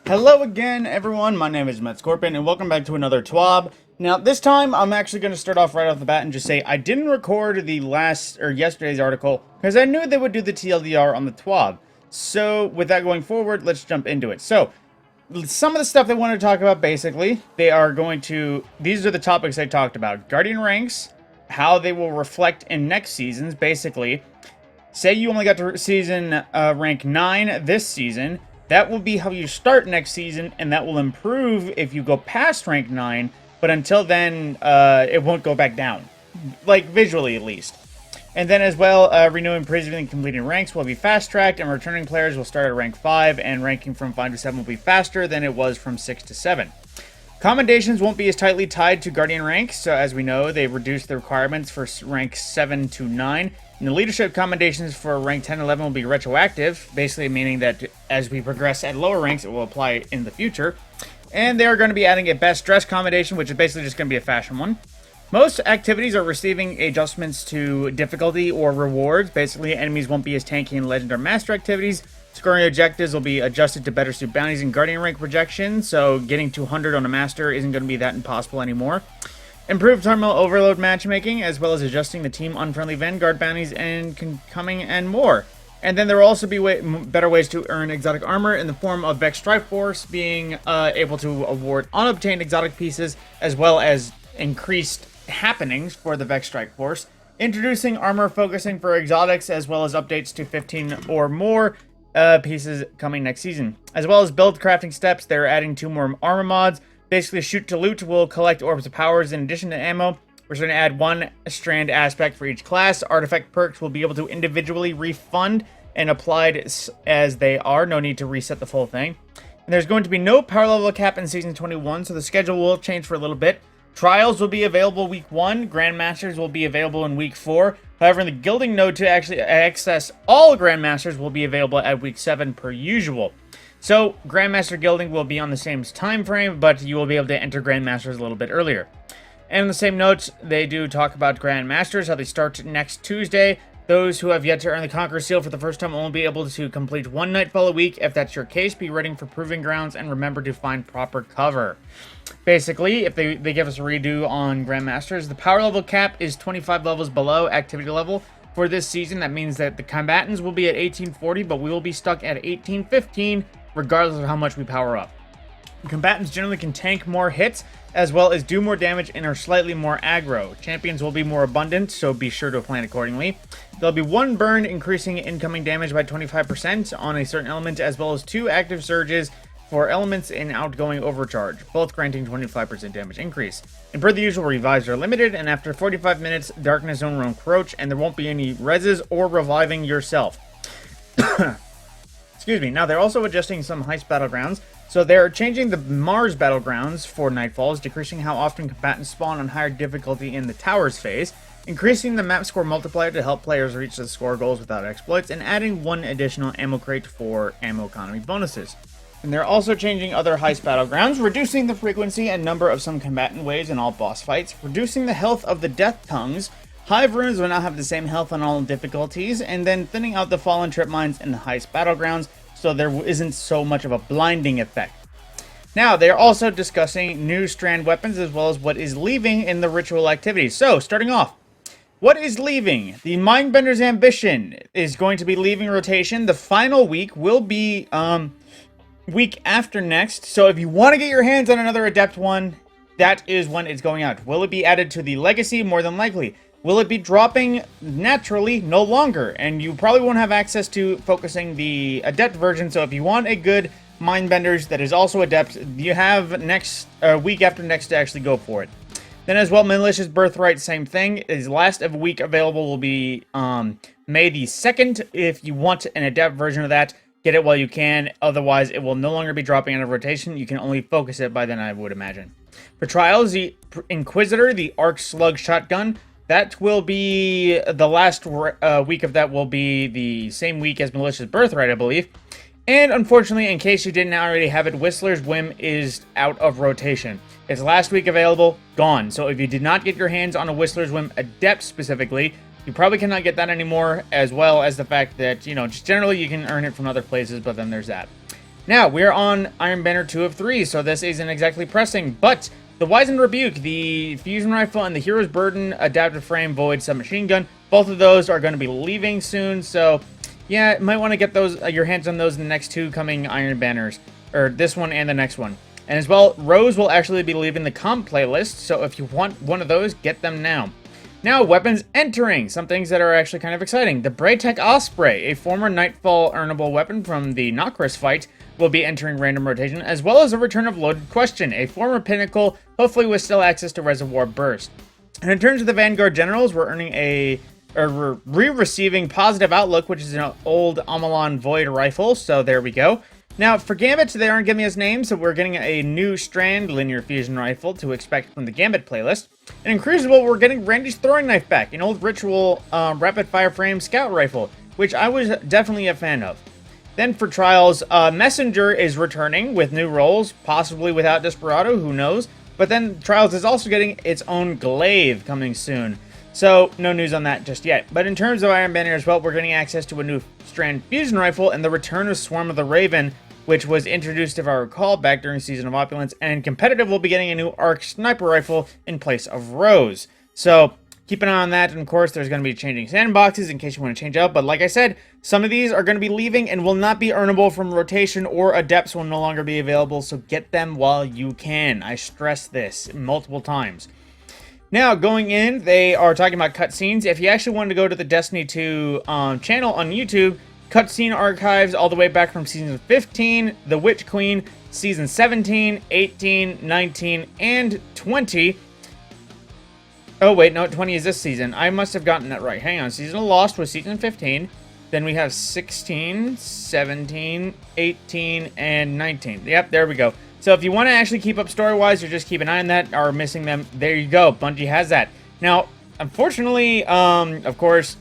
Hello again, everyone. My name is Matt Scorpion, and welcome back to another TWAB. Now, this time, I'm actually going to start off right off the bat and just say I didn't record the yesterday's article because I knew they would do the TLDR on the TWAB. So, with that going forward, let's jump into it. So, some of the stuff they want to talk about, basically, these are the topics they talked about. Guardian ranks, how they will reflect in next seasons, basically. Say you only got to season rank 9 this season. That will be how you start next season, and that will improve if you go past rank 9, but until then, it won't go back down. Like, visually, at least. And then as well, renewing previously and completing ranks will be fast-tracked, and returning players will start at rank 5, and ranking from 5 to 7 will be faster than it was from 6 to 7. Commendations won't be as tightly tied to Guardian ranks, so as we know, they've reduced the requirements for rank 7 to 9. And the leadership commendations for rank 10 and 11 will be retroactive, basically meaning that as we progress at lower ranks, it will apply in the future. And they are going to be adding a best dress commendation, which is basically just going to be a fashion one. Most activities are receiving adjustments to difficulty or rewards. Basically, enemies won't be as tanky in Legend or Master activities. Scoring objectives will be adjusted to better suit bounties and Guardian rank projections, so getting 200 on a Master isn't going to be that impossible anymore. Improved terminal overload matchmaking, as well as adjusting the team unfriendly Vanguard bounties and coming and more. And then there will also be better ways to earn exotic armor in the form of Vex Strike Force being able to award unobtained exotic pieces, as well as increased happenings for the Vex Strike Force. Introducing armor focusing for exotics, as well as updates to 15 or more pieces coming next season. As well as build crafting steps, they're adding 2 more armor mods. Basically, shoot to loot will collect orbs of powers in addition to ammo. We're going to add 1 strand aspect for each class. Artifact perks will be able to individually refund and applied as they are. No need to reset the full thing. And there's going to be no power level cap in Season 21, so the schedule will change for a little bit. Trials will be available week 1. Grandmasters will be available in week 4. However, in the guilding node to actually access all Grandmasters will be available at week 7 per usual. So, Grandmaster Guilding will be on the same time frame, but you will be able to enter Grandmasters a little bit earlier. And on the same note, they do talk about Grandmasters, how they start next Tuesday. Those who have yet to earn the Conqueror Seal for the first time will only be able to complete 1 Nightfall a week. If that's your case, be ready for Proving Grounds and remember to find proper cover. Basically, if they give us a redo on Grandmasters, the power level cap is 25 levels below activity level. For this season, that means that the combatants will be at 1840, but we will be stuck at 1815, regardless of how much we power up. Combatants generally can tank more hits, as well as do more damage and are slightly more aggro. Champions will be more abundant, so be sure to plan accordingly. There'll be 1 burn, increasing incoming damage by 25% on a certain element, as well as 2 active surges for elements in outgoing overcharge, both granting 25% damage increase. And per the usual, revives are limited, and after 45 minutes, Darkness Zone will encroach, and there won't be any reses or reviving yourself. Excuse me. Now, they're also adjusting some heist battlegrounds. So they're changing the Mars battlegrounds for Nightfalls, decreasing how often combatants spawn on higher difficulty in the Towers phase, increasing the map score multiplier to help players reach the score goals without exploits, and adding 1 additional ammo crate for ammo economy bonuses. And they're also changing other heist battlegrounds, reducing the frequency and number of some combatant waves in all boss fights, reducing the health of the Death Tongues. Hive runes will now have the same health on all difficulties, and then thinning out the fallen trip mines in the heist battlegrounds, so there isn't so much of a blinding effect. Now, they are also discussing new strand weapons as well as what is leaving in the ritual activities. So, starting off, what is leaving? The Mindbender's Ambition is going to be leaving rotation. The final week will be week after next. So, if you want to get your hands on another Adept one, that is when it's going out. Will it be added to the Legacy? More than likely. Will it be dropping naturally? No longer. And you probably won't have access to focusing the Adept version. So if you want a good Mindbenders that is also Adept, you have next week after next to actually go for it. Then as well, Malicious Birthright, same thing. His last of week available will be May the 2nd. If you want an Adept version of that, get it while you can. Otherwise, it will no longer be dropping out of rotation. You can only focus it by then, I would imagine. For Trials, the Inquisitor, the Arc Slug Shotgun, that will be the last week of that will be the same week as Malicious Birthright, I believe. And unfortunately, in case you didn't already have it, Whistler's Whim is out of rotation. Its last week available, gone. So if you did not get your hands on a Whistler's Whim Adept specifically, you probably cannot get that anymore, as well as the fact that, you know, just generally you can earn it from other places, but then there's that. Now, we're on Iron Banner 2 of 3, so this isn't exactly pressing, but the Wizened Rebuke, the Fusion Rifle, and the Hero's Burden Adaptive Frame Void Submachine Gun, both of those are going to be leaving soon, so yeah, might want to get those your hands on those in the next 2 coming Iron Banners, or this one and the next one. And as well, Rose will actually be leaving the comp playlist, so if you want one of those, get them now. Now, weapons entering, some things that are actually kind of exciting. The Braytech Osprey, a former Nightfall earnable weapon from the Nokris fight, will be entering random rotation, as well as a return of Loaded Question, a former Pinnacle, hopefully with still access to Reservoir Burst. And in terms of the Vanguard Generals, we're earning we're re-receiving Positive Outlook, which is an old Amalon Void rifle, so there we go. Now, for Gambit, they aren't giving us names, so we're getting a new Strand Linear Fusion Rifle to expect from the Gambit playlist. And in Crucible, we're getting Randy's Throwing Knife back, an old Ritual Rapid Fire Frame Scout Rifle, which I was definitely a fan of. Then for Trials, Messenger is returning with new roles, possibly without Desperado, who knows. But then Trials is also getting its own Glaive coming soon. So, no news on that just yet. But in terms of Iron Banner as well, we're getting access to a new Strand Fusion Rifle and the return of Swarm of the Raven, which was introduced, if I recall, back during Season of Opulence. And Competitive will be getting a new Arc Sniper Rifle in place of Rose. So, keep an eye on that. And of course, there's going to be changing sandboxes in case you want to change out. But like I said, some of these are going to be leaving and will not be earnable from rotation, or Adepts will no longer be available. So get them while you can. I stress this multiple times. Now, going in, they are talking about cutscenes. If you actually wanted to go to the Destiny 2 channel on YouTube, cutscene archives all the way back from Season 15, The Witch Queen, Season 17, 18, 19, and 20. Oh, wait, no, 20 is this season. I must have gotten that right. Hang on. Season of Lost was Season 15. Then we have 16, 17, 18, and 19. Yep, there we go. So if you want to actually keep up story-wise, or just keep an eye on that, or missing them, there you go. Bungie has that. Now, unfortunately, of course,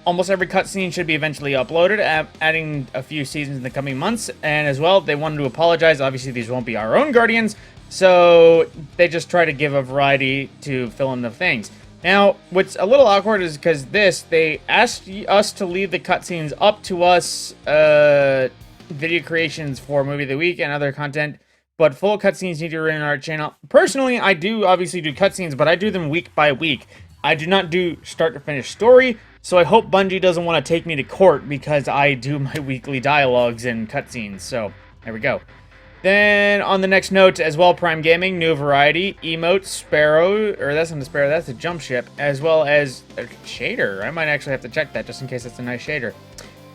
almost every cutscene should be eventually uploaded, adding a few seasons in the coming months. And as well, they wanted to apologize. Obviously, these won't be our own Guardians, so they just try to give a variety to fill in the things. Now, what's a little awkward is because they asked us to leave the cutscenes up to us, video creations for Movie of the Week and other content, but full cutscenes need to run on our channel. Personally, I do obviously do cutscenes, but I do them week by week. I do not do start to finish story, so I hope Bungie doesn't want to take me to court because I do my weekly dialogues and cutscenes, so there we go. Then, on the next note, as well, Prime Gaming, new variety, emote, Sparrow, or that's not a Sparrow, that's a jump ship, as well as a shader. I might actually have to check that just in case it's a nice shader.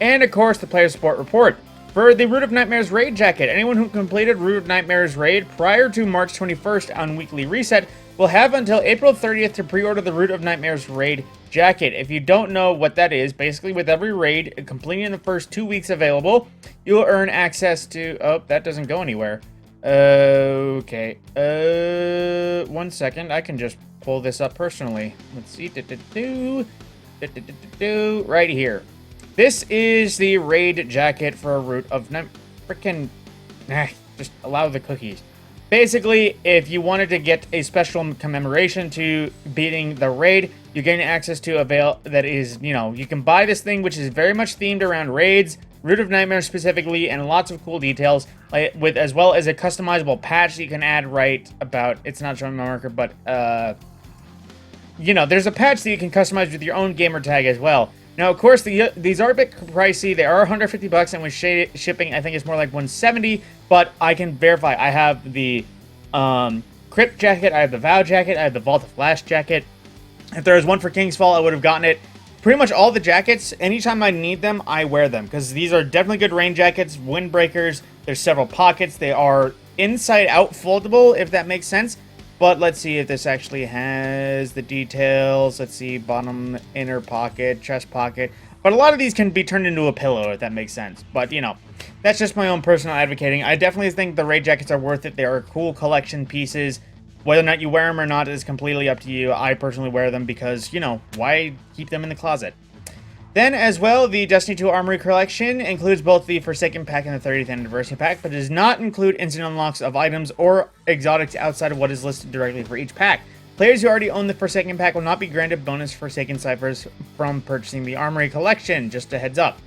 And, of course, the player support report. For the Root of Nightmares raid jacket, anyone who completed Root of Nightmares raid prior to March 21st on Weekly Reset will have until April 30th to pre-order the Root of Nightmares raid jacket. If you don't know what that is, basically with every raid, completing in the first 2 weeks available, you'll earn access to... Oh, that doesn't go anywhere. Okay. 1 second. I can just pull this up personally. Let's see. Right here. This is the raid jacket for a Root of Night... Freaking... just allow the cookies. Basically, if you wanted to get a special commemoration to beating the raid, you're getting access to a veil that is, you can buy this thing, which is very much themed around raids, Root of Nightmares specifically, and lots of cool details, with as well as a customizable patch that you can add right about, it's not showing my marker, but, there's a patch that you can customize with your own gamer tag as well. Now, of course, these are a bit pricey. They are $150, and with shipping, I think it's more like $170. But I can verify. I have the Crypt jacket, I have the Vow jacket, I have the Vault of Flash jacket. If there was one for Kingsfall, I would have gotten it. Pretty much all the jackets, anytime I need them, I wear them. Because these are definitely good rain jackets, windbreakers. There's several pockets. They are inside-out foldable, if that makes sense. But let's see if this actually has the details. Let's see, bottom inner pocket, chest pocket. But a lot of these can be turned into a pillow, if that makes sense. But, that's just my own personal advocating. I definitely think the raid jackets are worth it. They are cool collection pieces. Whether or not you wear them or not is completely up to you. I personally wear them because, why keep them in the closet? Then, as well, the Destiny 2 Armory Collection includes both the Forsaken Pack and the 30th Anniversary Pack, but does not include instant unlocks of items or exotics outside of what is listed directly for each pack. Players who already own the Forsaken Pack will not be granted bonus Forsaken ciphers from purchasing the Armory Collection, just a heads up.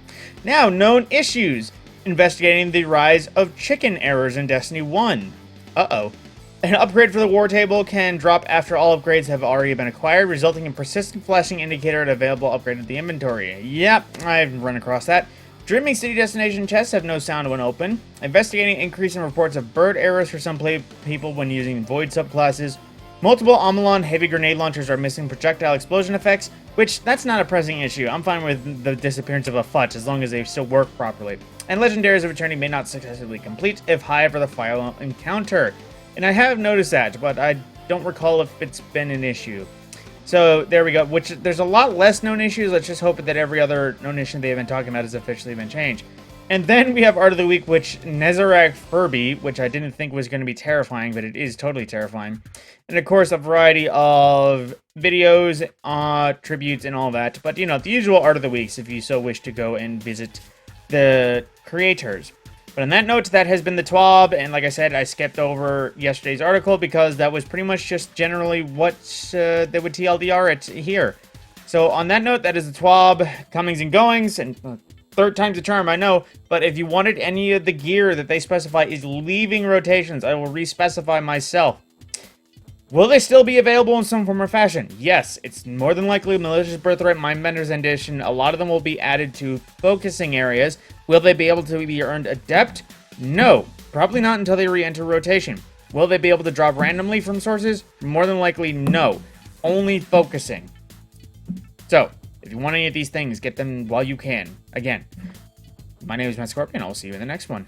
Now, known issues. investigating the rise of chicken errors in Destiny 1. Uh-oh. An upgrade for the war table can drop after all upgrades have already been acquired, resulting in persistent flashing indicator at available upgrade in the inventory. Yep, I've run across that. Dreaming City destination chests have no sound when open. Investigating increase in reports of bird errors for some people when using void subclasses. Multiple Amalon heavy grenade launchers are missing projectile explosion effects, which that's not a pressing issue. I'm fine with the disappearance of a FUT as long as they still work properly. And legendaries of eternity may not successfully complete if high for the final encounter. And I have noticed that, but I don't recall if it's been an issue. So there we go, which there's a lot less known issues. Let's just hope that every other known issue they've been talking about has officially been changed. And then we have Art of the Week, which Nezarec Furby, which I didn't think was going to be terrifying, but it is totally terrifying. And of course, a variety of videos, tributes, and all that. But, you know, the usual Art of the Weeks if you so wish to go and visit the creators. But on that note, that has been the TWAB, and like I said, I skipped over yesterday's article because that was pretty much just generally what they would TLDR it here. So on that note, that is the TWAB comings and goings, and third time's the charm, I know, but if you wanted any of the gear that they specify is leaving rotations, I will re-specify myself. Will they still be available in some form or fashion? Yes, it's more than likely Malicious Birthright Mindbender's Edition. A lot of them will be added to focusing areas. Will they be able to be earned Adept? No, probably not until they re-enter rotation. Will they be able to drop randomly from sources? More than likely, no. Only focusing. So, if you want any of these things, get them while you can. Again, my name is Matt Scorpion. I'll see you in the next one.